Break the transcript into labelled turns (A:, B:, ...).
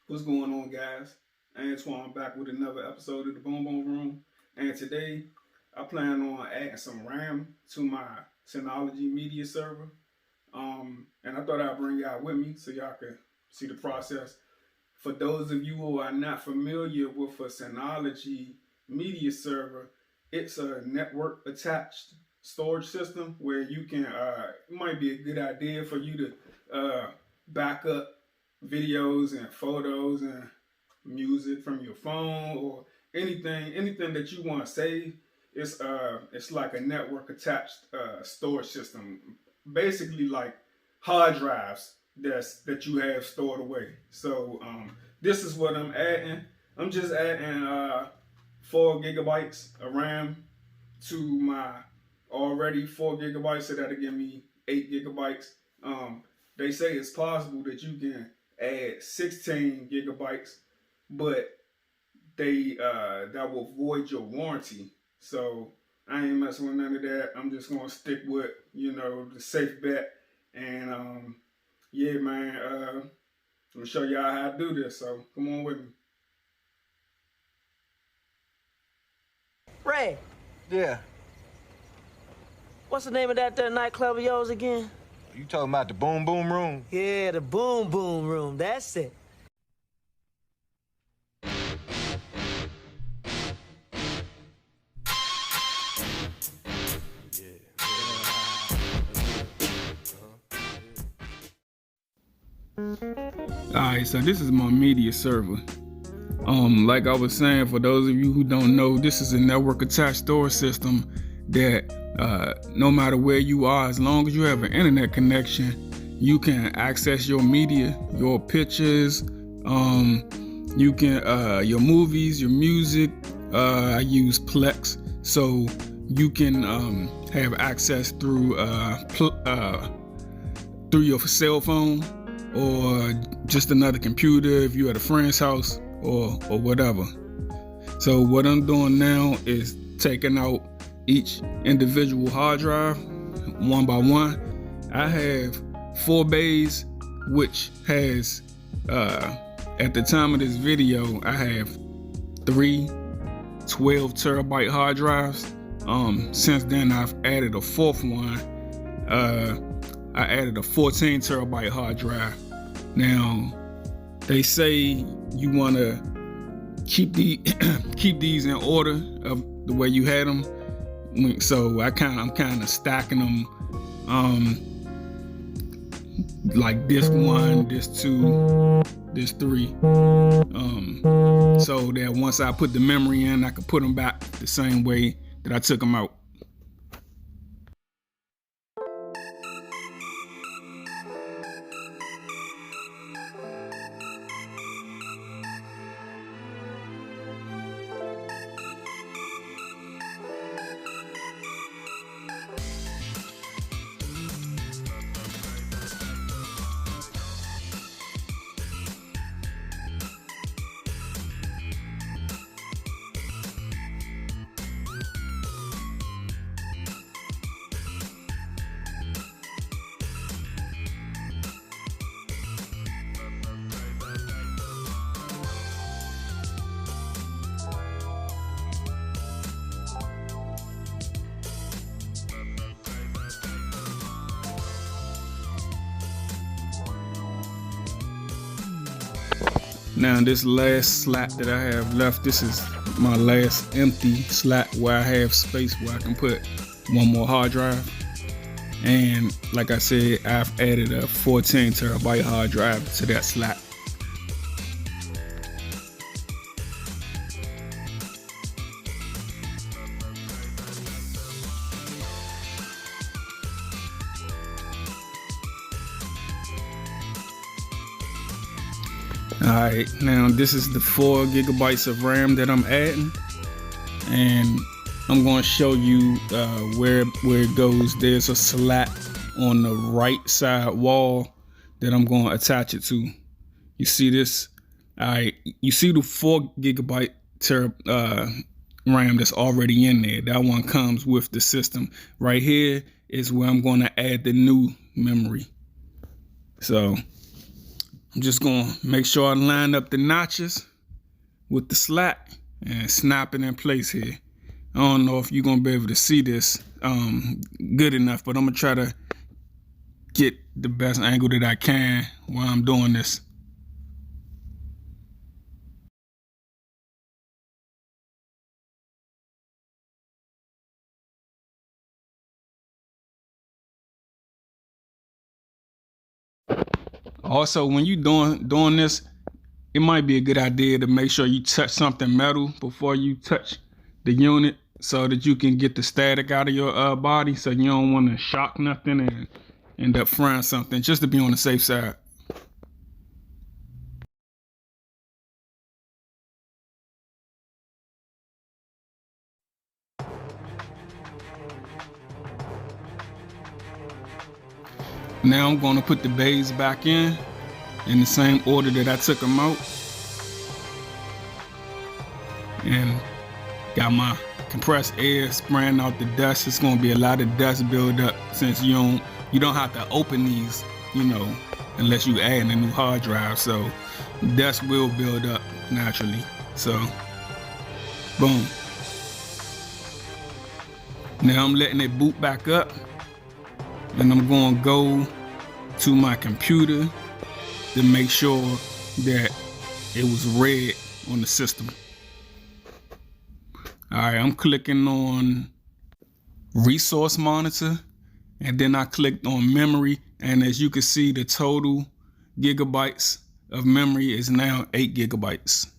A: What's going on, guys? Antoine back with another episode of the Boom Boom Room. And today, I plan on adding some RAM to my Synology media server. And I thought I'd bring y'all with me so y'all can see the process. For those of you who are not familiar with a Synology media server, it's a network attached storage system where you can, it might be a good idea for you to back up videos and photos and music from your phone or anything that you want to save. It's like a network attached storage system, basically like hard drives that you have stored away. So this is what I'm adding. I'm just adding 4 gigabytes of RAM to my already 4 gigabytes, so that'll give me 8 gigabytes. They say it's possible that you can add 16 gigabytes, but that will void your warranty. So I ain't messing with none of that. I'm just gonna stick with the safe bet. And yeah, man, I'm gonna show y'all how to do this. So come on with me.
B: Ray,
C: Yeah.
B: what's the name of that there nightclub of yours again?
C: You talking about the Boom Boom Room?
B: Yeah, the Boom Boom Room. That's it.
A: Alright, so this is my media server. Like I was saying, for those of you who don't know, this is a network attached storage system that no matter where you are, as long as you have an internet connection, you can access your media, your pictures, you can your movies, your music. I use Plex, so you can have access through through your cell phone or just another computer if you're at a friend's house or whatever. So what I'm doing now is taking out each individual hard drive one by one. I have 4 bays, which has at the time of this video, I have 3 12 terabyte hard drives. Since then I've added a 4th one. I added a 14 terabyte hard drive. Now, they say you want to keep these in order of the way you had them. So I'm kind of stacking them, like this 1, this 2, this 3, so that once I put the memory in, I can put them back the same way that I took them out. Now this last slot that I have left, this is my last empty slot where I have space where I can put one more hard drive. And like I said, I've added a 14 terabyte hard drive to that slot. Alright, now this is the 4 gigabytes of RAM that I'm adding, and I'm going to show you where it goes. There's a slot on the right side wall that I'm going to attach it to. You see this? Alright, you see the 4 gigabyte RAM that's already in there. That one comes with the system. Right here is where I'm going to add the new memory. So I'm just gonna make sure I line up the notches with the slack and snap it in place here. I don't know if you're gonna be able to see this good enough, but I'm gonna try to get the best angle that I can while I'm doing this. Also, when you doing this, it might be a good idea to make sure you touch something metal before you touch the unit so that you can get the static out of your body, so you don't want to shock nothing and end up frying something, just to be on the safe side. Now I'm going to put the bays back in the same order that I took them out. And got my compressed air spraying out the dust. It's going to be a lot of dust build up since you don't have to open these, unless you add a new hard drive. So dust will build up naturally. So boom. Now I'm letting it boot back up. And I'm going to go to my computer to make sure that it was red on the system. All right, I'm clicking on resource monitor, and then I clicked on memory. And as you can see, the total gigabytes of memory is now 8 gigabytes.